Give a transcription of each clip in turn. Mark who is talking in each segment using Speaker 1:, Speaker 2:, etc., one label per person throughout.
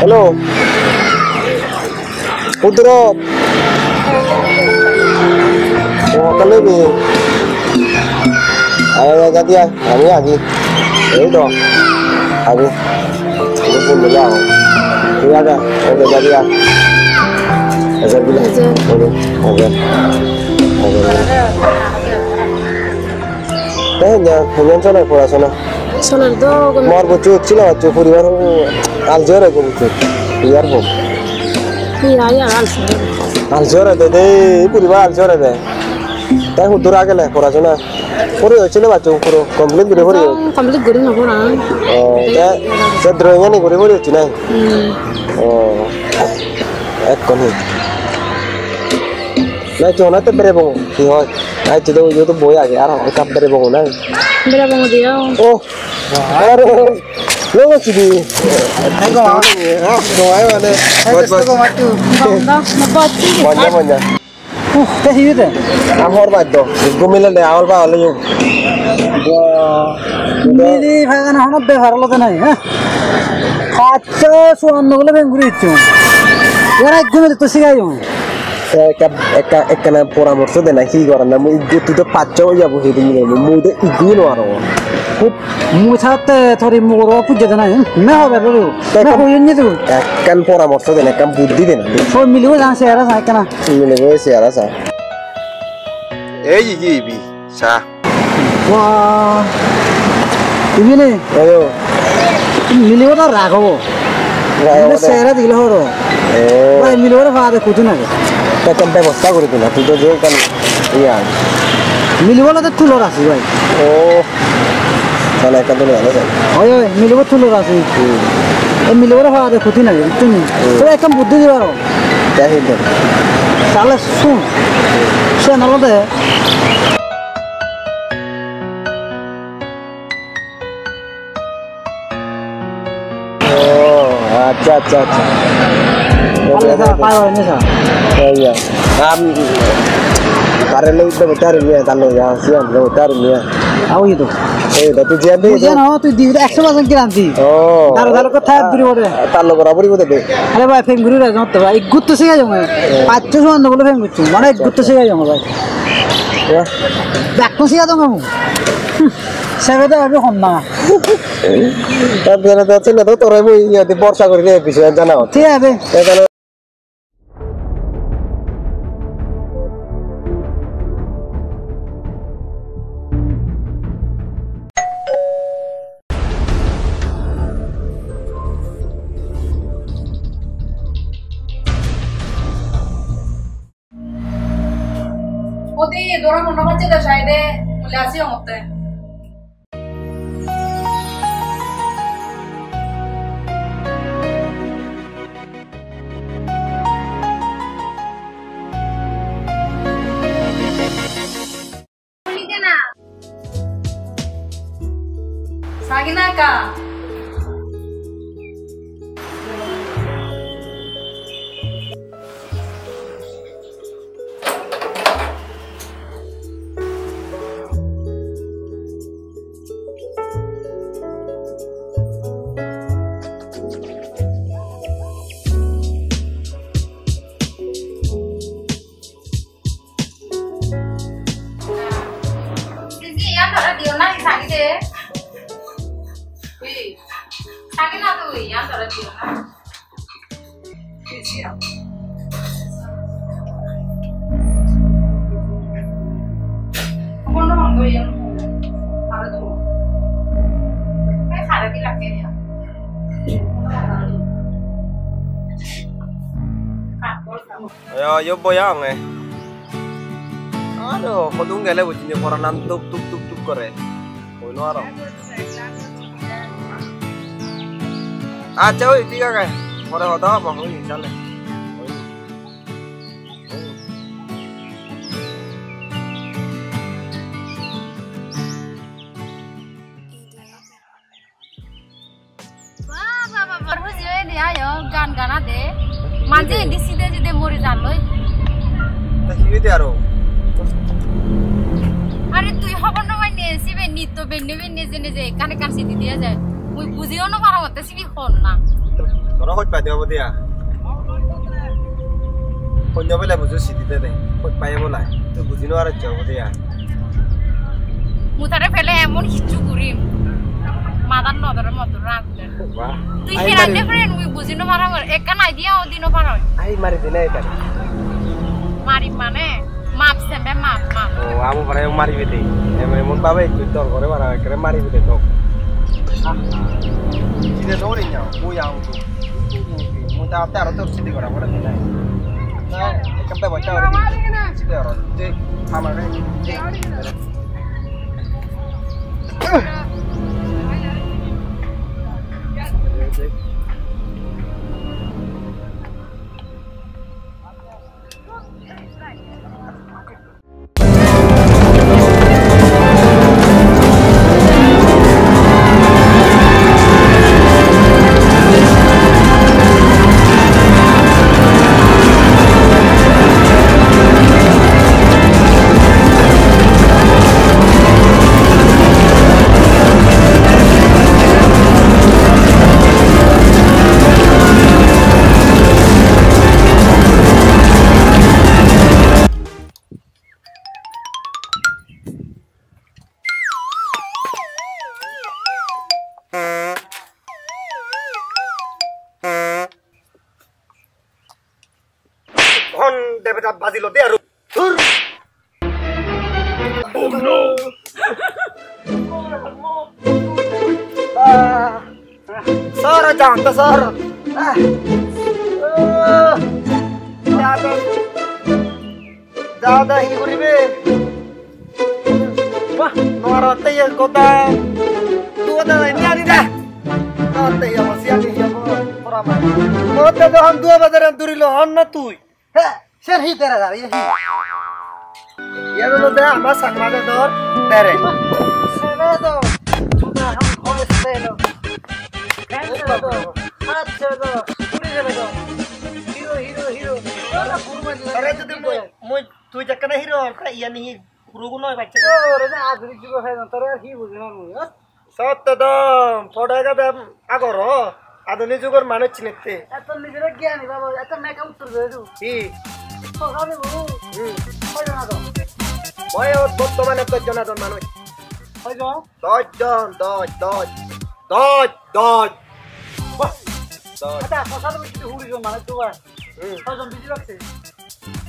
Speaker 1: Halo. Putro. Oh, kalau ni. Ayo jadi ya, kami lagi. Itu. Kami. Ini pun beliau. Ini ada. Oke jadi ya. Azar bilang. Oke. hanya চলে পড়াশোনা
Speaker 2: সোনার তো
Speaker 1: মোর বচ্চু ছিল বচ্চু পরিবার আলজরে গো বচ্চু ইয়ার বো
Speaker 2: ইয়া
Speaker 1: আলজরে দে পরিবার আলজরে দে তাই হুদুর আগে লে পড়াশোনা পড়ে হয়েছিল বাচ্চু পুরো কমপ্লিট করে
Speaker 2: না পড়া
Speaker 1: ও সে ড্রয়িং নি করে হচ্ছে না ও এক কোনি না চোনাতে বেরে বো কি হয় ai chỉ đâu YouTube bối à cái áo cái cặp bere bông này
Speaker 2: bere bông gì đâu
Speaker 1: ô lúc đó chỉ đi
Speaker 2: thấy có
Speaker 1: đồ ấy mà đây bớt
Speaker 2: có mặt tu đó nó bớt
Speaker 1: mana
Speaker 2: cái gì vậy
Speaker 1: amor bát do gumile le awal ba ole yung
Speaker 2: gumile phải cái nào nó bề phẳng lo thế này hả kaca suan nó lebih ngurus cuma orang gumile tu sih kayu ekana পরামর্শ দেনা কি করেন না মুই তুই তো পাঁচও যাবো হেদি নিয়ে মুই ইগু নরো খুব মুই সাথে থরি মুগর পুজে দেনা না হবে বলো না কইন নি তুই একখান পরামর্শ দেনা একখান বুদ্ধি দেনা সব মিলিও জানছে এরা সাই কেনা মিলিও এসে এরা সা
Speaker 1: এই কি বি সা
Speaker 2: ওয়া ইবিনে
Speaker 1: আয়ো
Speaker 2: মিলিও না রাখবো রাখবো সেরা দিল হরো ভাই মিলিও রে ফাদে কুতু না
Speaker 1: Tekan ব্যবস্থা করে দিলা তুই তো যে কান ইয়া
Speaker 2: মিলিবলা তো তুলো রাখি ভাই
Speaker 1: ও তাহলে একটা তো ভালো যায়
Speaker 2: ওই ওই মিলিব তুলো রাখি এই মিলিবলা ফাদে কুতু না তুমি তো একটা বুদ্ধি দিবারো
Speaker 1: তাই দে
Speaker 2: তাহলে শুন সে নলদে
Speaker 1: আচ্ছা আচ্ছা আচ্ছা iya karena itu betar ini kalau ya siang betar ini
Speaker 2: tahu itu
Speaker 1: tapi jadi itu
Speaker 2: jangan tuh di 100% garansi
Speaker 1: oh
Speaker 2: dalam kata beri boleh
Speaker 1: kalau berapa ribu deh
Speaker 2: ada baik feng beri aja tuh baik gut tuh sih aja mah 500 boleh feng gut mana gut tuh sih aja mah baik
Speaker 1: ya
Speaker 2: baik tuh sih aja kamu saya tuh ada honna
Speaker 1: tapi ada tuh tuh orang itu ya di borsa kerja bisa jangan
Speaker 2: tidak be
Speaker 3: Odi dora mona bache da shayde mulasi hote Ligena Sagina ka
Speaker 1: Ayo, yo boyang Aduh, kau tunggu le buat ini orang nantuk tuk kore. Kau ini orang. Aja, oi tiga kan. Orang kau tahu apa kau ini jalan.
Speaker 3: Wah, baru sih ini ayo gan ada. Manje di sini mori jaloi.
Speaker 1: Tak ini aro.
Speaker 3: আরে তুই খবর না মানে সিবে নিত বেনে বেনে জেনে যে কানে কান সিটি দিয়া যায় মুই বুঝিও না পারা হতে সিবি হন না
Speaker 1: তোরা hốt bài điều gì à hôn nhau với lại một chút xịt thế này hốt bài em lại tôi buồn nó ra chờ gì à
Speaker 3: মুতারে ফেলে এমন কিছু করি মাদার নদরে মত রাগ দে তুই কি রাখলে ফ্রেন্ড উই বুঝিনো মারা একা নাই দিয়া ওদিনও পার
Speaker 1: আই মারি দিনে এটা
Speaker 3: মারি মানে মাপ সেমবে মাপ মাপ
Speaker 1: ও আমু পারে মারি বিতে এমন ভাবে তুই তোর ঘরে মারা করে মারি বিতে তো জিনে ধরে যাও ওই আউ মুতা আপতে আর তো সিদ্ধি করা বড় না না একদম বাচ্চা আর সিদ্ধি আর যে আমারে যে বাজিলো দে আর Oh no! Sir, janta sir. Jada hi guribe. Wah, norate ya kota. Dua da ini ani dah. Norate ya masih ani ya porama. Kota dah han dua badaran durilo han na tuh. Sir hi tera dar ye hi. ये तो दे हमारा संगमाने दौर तेरे सुने तो छुटा हम खोले से लो कैसे तो हाथ से तो पूरी से तो हीरो हीरो हीरो वाला पूर्व में अरे तो मैं तू जक्कन हीरो और का ये नहीं गुरु को नहीं बच्चे तो रे आखिरी जीव है ना तेरे ही बुझना मुझे सत्य तो पढ़ेगा तो आगरो आधुनिक जुगर मानो चिन्हते ऐसा निजरे क्या नहीं बाबा ऐसा मैं क्या उत्तर दे दूँ ही तो खाने वो हो जाना तो বয়স বর্তমানে 10 জন মানুষ কয়জন 10 জন 10 আচ্ছা ফসাদ কিছু হুড়ি জন মানে তো কয়জন বিজি রাখছে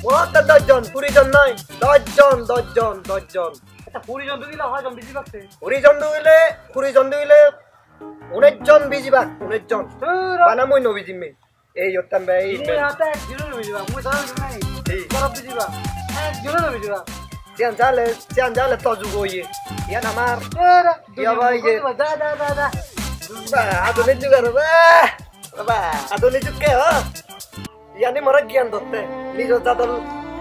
Speaker 1: ও তো 10 জন 20 জন নয় 10 জন আচ্ছা 20 জন দিলে কয়জন বিজি রাখছে 20 জন দিলে 19 জন বিজি বাক 19 জন মানে মই নবি জিমে এই হতাম ভাই এই হাতে জিরো নবি জিবা মই ধরে নাই বড় বিজি বা জিরো নবি জিবা Sian jale to jugo ye. Ya namar. Ya bhai ye. Da. Ba adone juga ba. Adone juga ho. Yani mara gyan dotte. Nijo jadal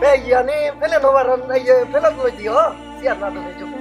Speaker 1: be yani pele no baran ye pele ko di ho. Sian adone juga.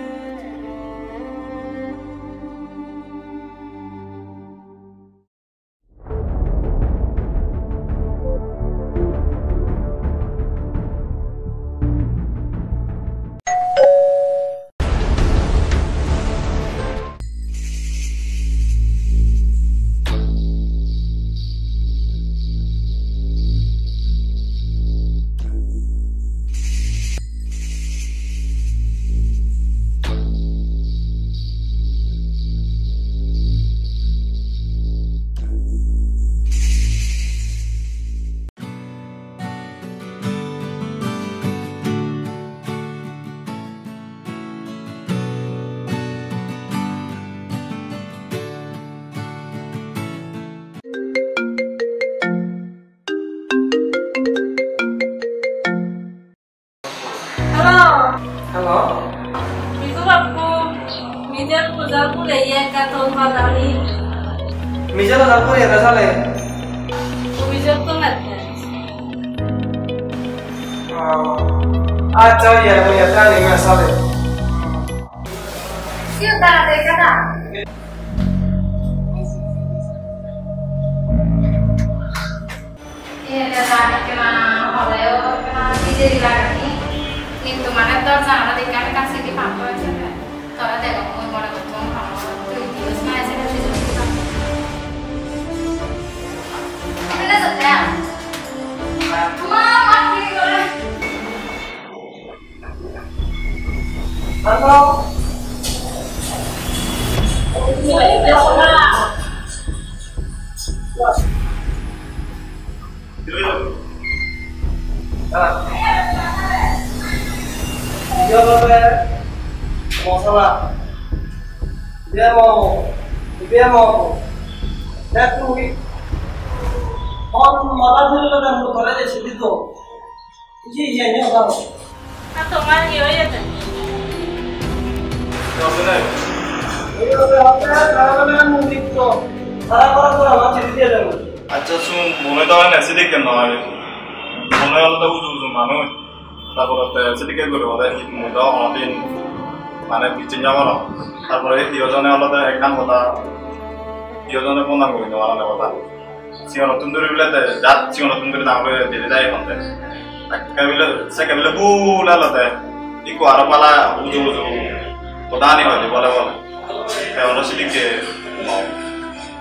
Speaker 1: Misal lo dapur ya sale.
Speaker 3: Misal tuh nggak ada.
Speaker 1: Aja ya punya tali sale.
Speaker 3: Siapa ada kata? Iya ada kena oleh kena jadi lagi. Itu mana tuh jangan ada ikan kasih di pampu aja. Kalau ada kamu mau ngomong kamu tuh itu semuanya sih.
Speaker 1: Masala dia mau dan tuh on malah dulu kan motornya di situ tuh iya nya bang
Speaker 3: atau mana ya ya tuh
Speaker 1: ini apa karena mudik tuh orang masih dia dong
Speaker 4: আচ্ছা শুন মনে তো হয় না সেদিকে নয় মনে হলো তো বুঝু মানুষ তারপরে সেদিকে করে ওদের মনে অনেকদিন মানে বিচিন যাওয়ার তারপরে ইয়জনে হলো একখান কথা ইয়জনে বন্ধন করে দেওয়া হলে কথা সিও নতুন করে বিলে যাত সিও নতুন করে দাম করে দিলে যায় হতে কাবিলে সে কাবিলে বুলা লতে ইকো আর পালা বুঝু বুঝু প্রধানই হয় বলে বলে কেমন সেদিকে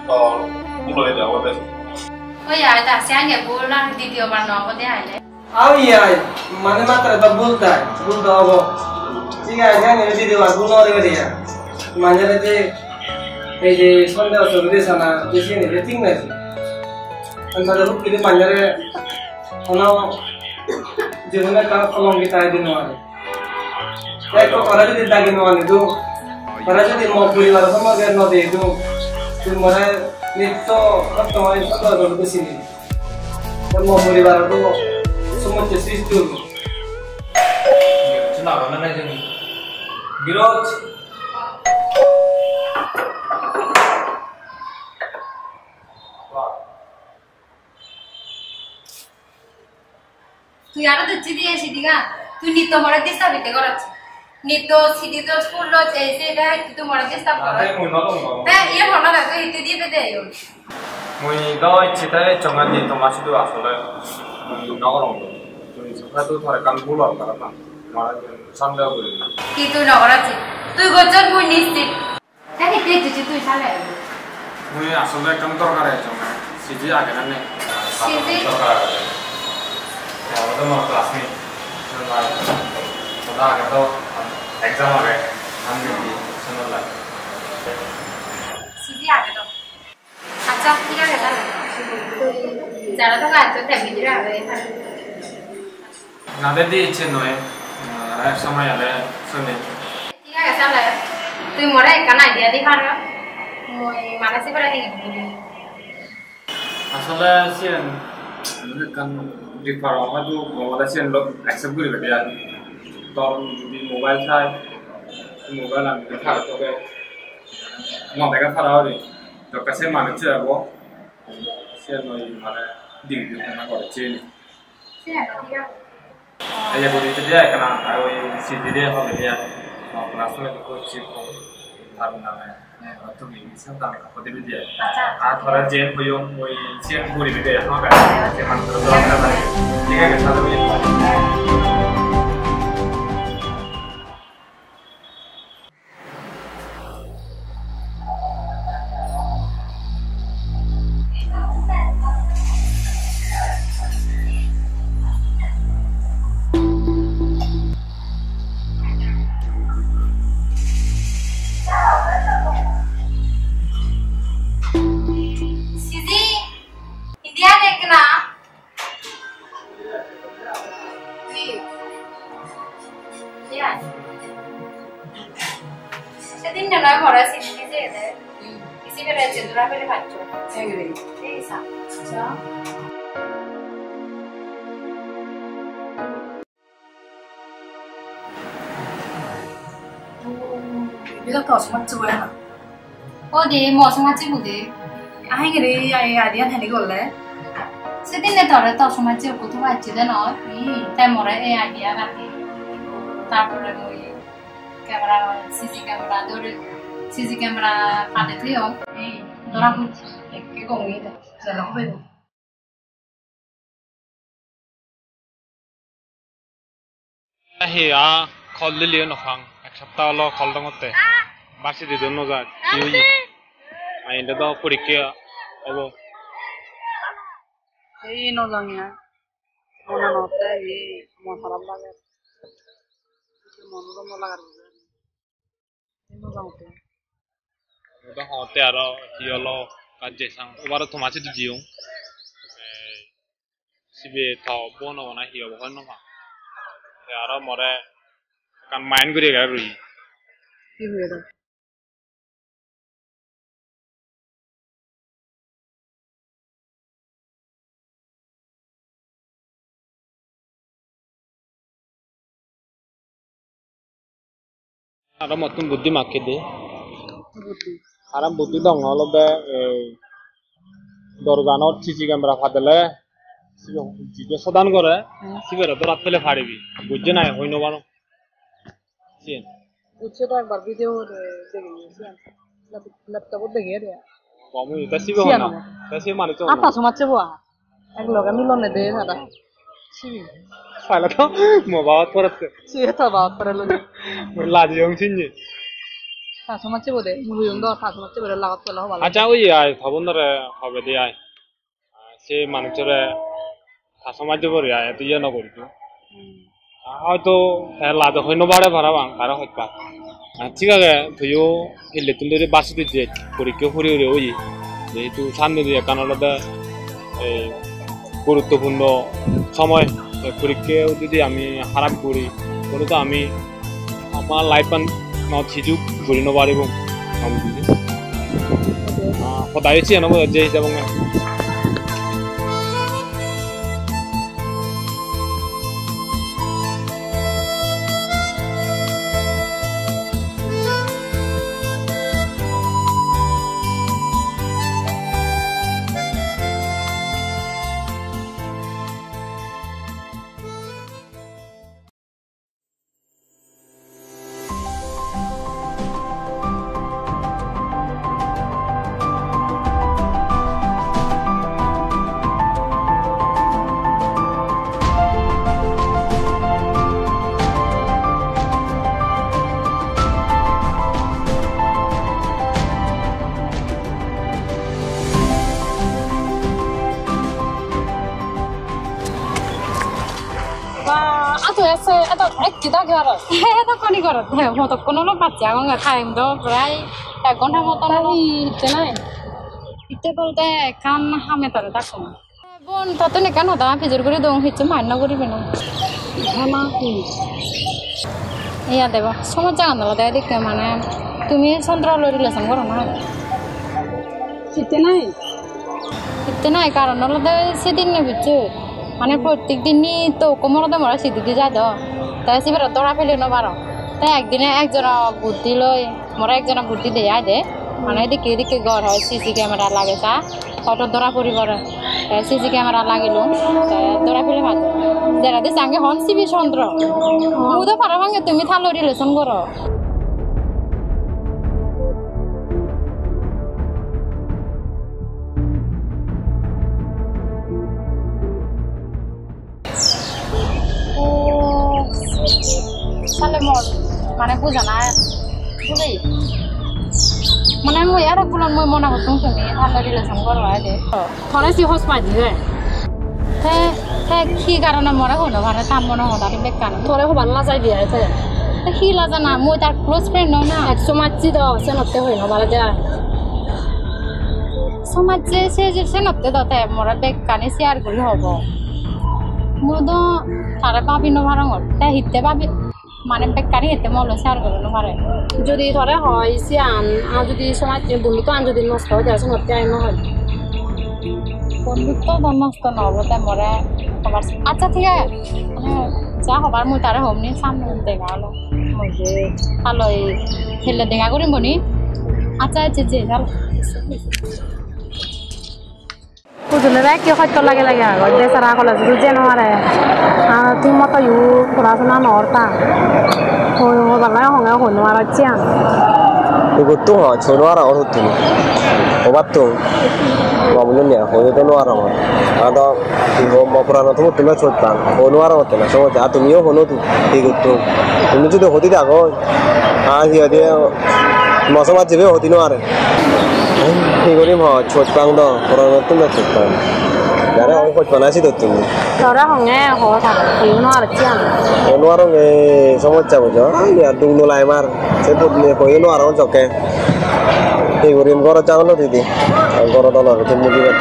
Speaker 4: তো পুরো হয়ে যাবো ওদের
Speaker 3: ওই আইতা সিয়াঙ্গে বললা দ্বিতীয় বার নগদে আইলে
Speaker 1: আমি আই মানে মাত্র তো বলতে হবো ঠিক আছে আমি দিদি বার বলতে হবে রে মানে যে এই যে সন্ধ্যা সন্ধ্যে সানা বেশি নেই ঠিক না আমরা লোক কিন্তু মাঝারে কোনো জীবনে কাজ কলঙ্কিত আই দিন মানে দেখো ওরা যদি দাগি মানে তো ওরা যদি মগ পরিবার সমাজের নদী তো তুই মনে নিত্য বর্তমানে সন্ধ্যা বেশি নেই মগ পরিবার তো সমস্ত সৃষ্টি হলো
Speaker 5: চুনা বানানো জন্য বিরোধ
Speaker 3: তুই আরো তো চিঠি এসে দিগা তুই নিত্য মরে চেষ্টা বিতে করাচ্ছি নিত্য সিটি তো স্কুল এসে এটা তুই মরে চেষ্টা কর হ্যাঁ ইয়ে মনে রাখো ইতে দিয়ে পেতে আইও
Speaker 5: মুই দ ইচ্ছেতে চঙ্গানি তোমার শুধু আসলে নগরম তুই সকালে ধরে কান ভুল করা না মারা সন্দেহ করি না
Speaker 3: কি তুই নগরাচ্ছি তুই গোচর মুই নিশ্চিত হ্যাঁ তুই তুই সালে
Speaker 5: মুই আসলে কাম দরকার আছে সিজি আগে না নেই
Speaker 3: সিজি
Speaker 5: দরকার আছে আমাদের মত ক্লাসমেট ওটা আগে তো এক্সাম আগে আমি শুনলাম লাগে
Speaker 3: সিজি আগে তো আচ্ছা ঠিক আছে তাহলে যারা তো কাজ করতে বিজরা হবে
Speaker 5: নাদের দিয়ে ইচ্ছে নয় আর সময় আলে শুনে
Speaker 3: ঠিক আছে তাহলে তুই মরে একটা আইডিয়া দি পারো মই মানসি পড়া দিই
Speaker 5: আসলে scene kan di paroma tu mobile sian lo accept kuri bete আর তোর যদি মোবাইল চাই মোবাইল আমি খারাপ তোকে মনে খারাপ হলে তো কাছে মানুষ যাবো সে নই মানে দিক দিক না করছে
Speaker 3: ঠিক আছে
Speaker 5: এই বলি তো দেয় কেন আর ওই সিটি দিয়ে হবে দেয় আপনার সঙ্গে করছি তার নামে তুমি সাবধান করে দিয়ে আর ধরা জেন হইও ওই চেন করি দিয়ে হবে যে মানুষ দরকার নাই ঠিক আছে তাহলে
Speaker 3: সেদিন না মরা সিটি দিয়ে দে किसी पे रहते दूरा पे बच्चो एग्री ऐसा अच्छा
Speaker 6: 이거 더 스마트 뭐야?
Speaker 3: 어디 무슨 같이 보대
Speaker 6: 아이들이 아이디어 하는 거 원래
Speaker 3: সেদিন নে ধরে তো সময় যে কত বাচ্চা দেন তাই মরে এই আইডিয়া রাখি তারপরে ওই ক্যামেরা সিসি ক্যামেরা ধরে সিসি ক্যামেরা পাতে দিও এই ধরা বুঝছি একটু কমিয়ে দে চলো হবে
Speaker 5: হেয়া খল দিলিও নখাং এক সপ্তাহ হলো খল দঙতে বাসি দিত নজাত ইউই আইনটা তো পরীক্ষা হব
Speaker 6: এই নজাঙিয়া মনে নতে এই আমার খারাপ লাগে মন লাগার নজাঙতে
Speaker 5: হতে আর কি হলো kaje sang obaro thomachi du jiung sibe tho bono na hiyo bono ma aro more kan main guri ga rui
Speaker 6: কি হয়ে গেল
Speaker 5: aro motun buddhi makke de aram buddhi dong olobe dorganot CC camera fadele sibe jibe sodan করে sibe ro dorat fele ফাড়িবি বুঝছে না হইনো বানো scene
Speaker 6: উচ্ছে তো একবার video দেখে নিয়েছি ল্যাপটপে দেখে রে
Speaker 5: কমই তা সিবে হনা তা সিবে মানে তো
Speaker 6: আপা সমাজে বুয়া এক লগে মিলনে দে দাদা সিবি
Speaker 5: ফাইলা তো মোবাইল পড়তে
Speaker 6: সিয়ে তো বাত করে লগে
Speaker 5: লাজি হং চিনি
Speaker 6: তা সমাজে বদে মুলুম দ তা সমাজে বদে লাগাত কলা হবা
Speaker 5: আচ্ছা ওই আই খবনরে হবে দে আই সে মানুষরে সমাজে বরে আই তুই না করিতো হয়তো লাজ হইনো বাড়ে ভাড়া বাং কারো হইপা ঠিক আছে তুইও এলে তুই বাসি দিতে পরীক্ষা ফুরি উড়ে ওই যেহেতু সামনে দিয়ে কানাডাতে এই গুরুত্বপূর্ণ সময় পরীক্ষাও যদি আমি খারাপ করি তাহলে তো আমি আমার লাইফান সুযোগ ঘুরি নপারিব সদায় চিয়ানো যে হিসাবে
Speaker 3: Aduh, itu kita garot. Itu koni garot. Motor kono lo baca, aku nggak tahu itu berai. Kon motor ini jenai. Itu bolte kan hame taruh takut. Bon, tapi nih kan ada fitur guru dong, itu mana guru beno. Hama. Iya deh, bah. Semua jangan lah, deh di kemana. Tumi sandra lo relation karo na. Itu nai karena lo deh sedih nih bicu. মানে প্রত্যেক দিনই তো কোমরতে মরা সিদ্ধি যায় তো তাই সিবার দৌড়া ফেলে নবারো তাই একদিনে একজনা বুদ্ধি লই মরা একজনা বুদ্ধি দেয়া দে মানে এদিকে এদিকে ঘর হয় সিসি ক্যামেরা লাগে তা ফটো দৌড়া পরিবার সিসি ক্যামেরা লাগিল দৌড়া ফেলে ভাত যারা দিয়ে সাঙ্গে হন সিবি চন্দ্র মু তো পারা ভাঙে তুমি থালো রিলেশন করো Salemon, mana puja na, puja. Mana mu ya ada bulan mu mana betul sini, hal dari lesang baru aja. Thora si host maju deh. Ki karena mora hono, karena tamu hono dari bekan. Thora ho balla saya dia itu. Ki laza na, mu tar close friend no na. Somaji do, saya notte hono balla dia. Somaji saya notte do, teh mora bekan ini share guli hobo. Mu do, thara babi no barang, teh hitte babi. মানে bakery হেতে মলো share করে নপারে যদি ধরে হয় Sean আর যদি সমাজ বন্ধুত্ব আন যদি নষ্ট হয়ে যায় সঙ্গে আই নহয় বন্ধুত্ব নষ্ট নহব তাই মরে হবার আচ্ছা ঠিক আছে মানে যা হবার মই তারে হমনি সামনে দেখা হলো মই যে ভালো হেলে দেখা করিম নি আচ্ছা আচ্ছা যে ভাল বুঝলে রে কি হয়তো লাগে লাগে আগত বেচারা কলেজ বুঝে নহারে ঠিক মতো ইউ পড়াশোনা নরতা বাংলায় হঙে হই নোয়ারা চিয়ান
Speaker 2: 이것도 전화라 어떻더니 오밥도 마무리냐 호여도 노아라 아다 이거 뭐 불안하다 못 들면 좋다 호노아라 어때나 저 자도미요 호노도 이것도 우리도 어디다 거 아히어디 마서마 집에 어디 노아래 이거리 뭐 좋방도 불안하다 못 좋다 나라 어디 전화시도 뜨니
Speaker 3: 너라 hong에 호다 이노아라 치안
Speaker 2: 호노아랑에 성원자 보죠 야 동노라이 말 제도 내 보이노아랑 적게 এই ওরিম গড় জানলো দিদি গড় দল হবে তুমি দিবে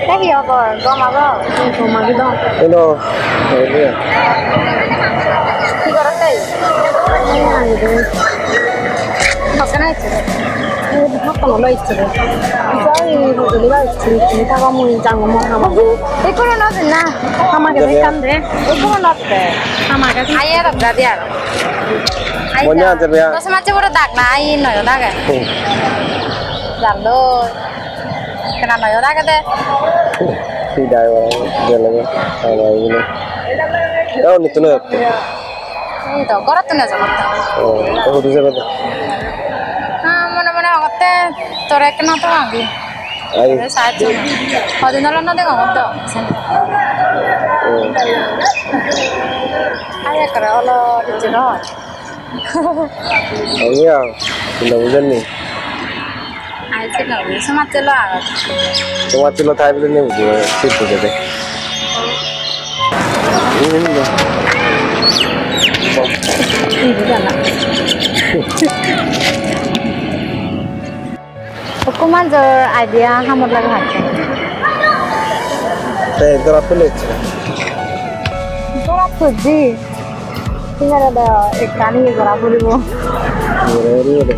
Speaker 3: Cái gì rồi, con mà có, con mà cái đó.
Speaker 2: এই নো এই রে
Speaker 3: Khi có đất đây. Học cái này chứ. Học còn lấy chứ. Giờ thì tôi đi vào thì người ta có muốn chẳng có muốn làm. Cái con nó gì na? Sama cái gì cam đấy. Cái con nó thế. Sama cái gì? Ai ở đó đi à?
Speaker 2: Monya aja ya.
Speaker 3: Terus macam udah dak naik, noy udah kan? Lalu kena noy udah kan deh?
Speaker 2: Tidak dia lagi sama ini. Oh itu nih.
Speaker 3: Itu, korat tuh nggak sama.
Speaker 2: Oh itu siapa tuh?
Speaker 3: Mana-mana angkatnya, torek kena tuh lagi.
Speaker 2: Ayo.
Speaker 3: Saat itu, kalau di dalam nanti nggak ngomong tuh. Ayah kira Allah dicerah.
Speaker 2: Oh iya, sudah hujan nih.
Speaker 3: Ayah cerah, sama cerah.
Speaker 2: Cuma cilo thay belum nih, gue situ jadi. Ini nih.
Speaker 3: Ini kan? Aku manjur idea kamu lagi hati.
Speaker 2: Teh berapa nih?
Speaker 3: Berapa sih? Tinggal ada ikan ini berapa ribu?
Speaker 2: Ini ada.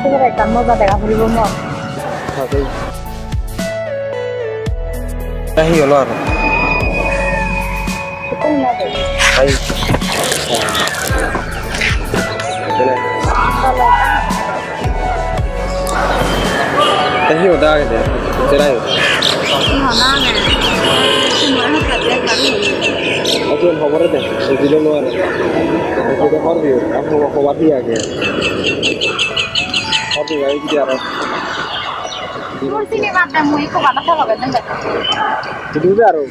Speaker 3: Tinggal ikan mau berapa ribu mau?
Speaker 2: Oke. Ayo luar.
Speaker 3: Itu nggak ada.
Speaker 2: Ayo. Ayo udah gitu. Cerai.
Speaker 3: Mana nih? Semua kerja kan?
Speaker 2: Aku yang khawar deh. Itu dulu luar. Aku udah khawar dia. Aku mau khawar dia kayak. Khawar dia itu dia.
Speaker 3: Kursi ni macam mu ikut pada kalau kan?
Speaker 2: Itu baru.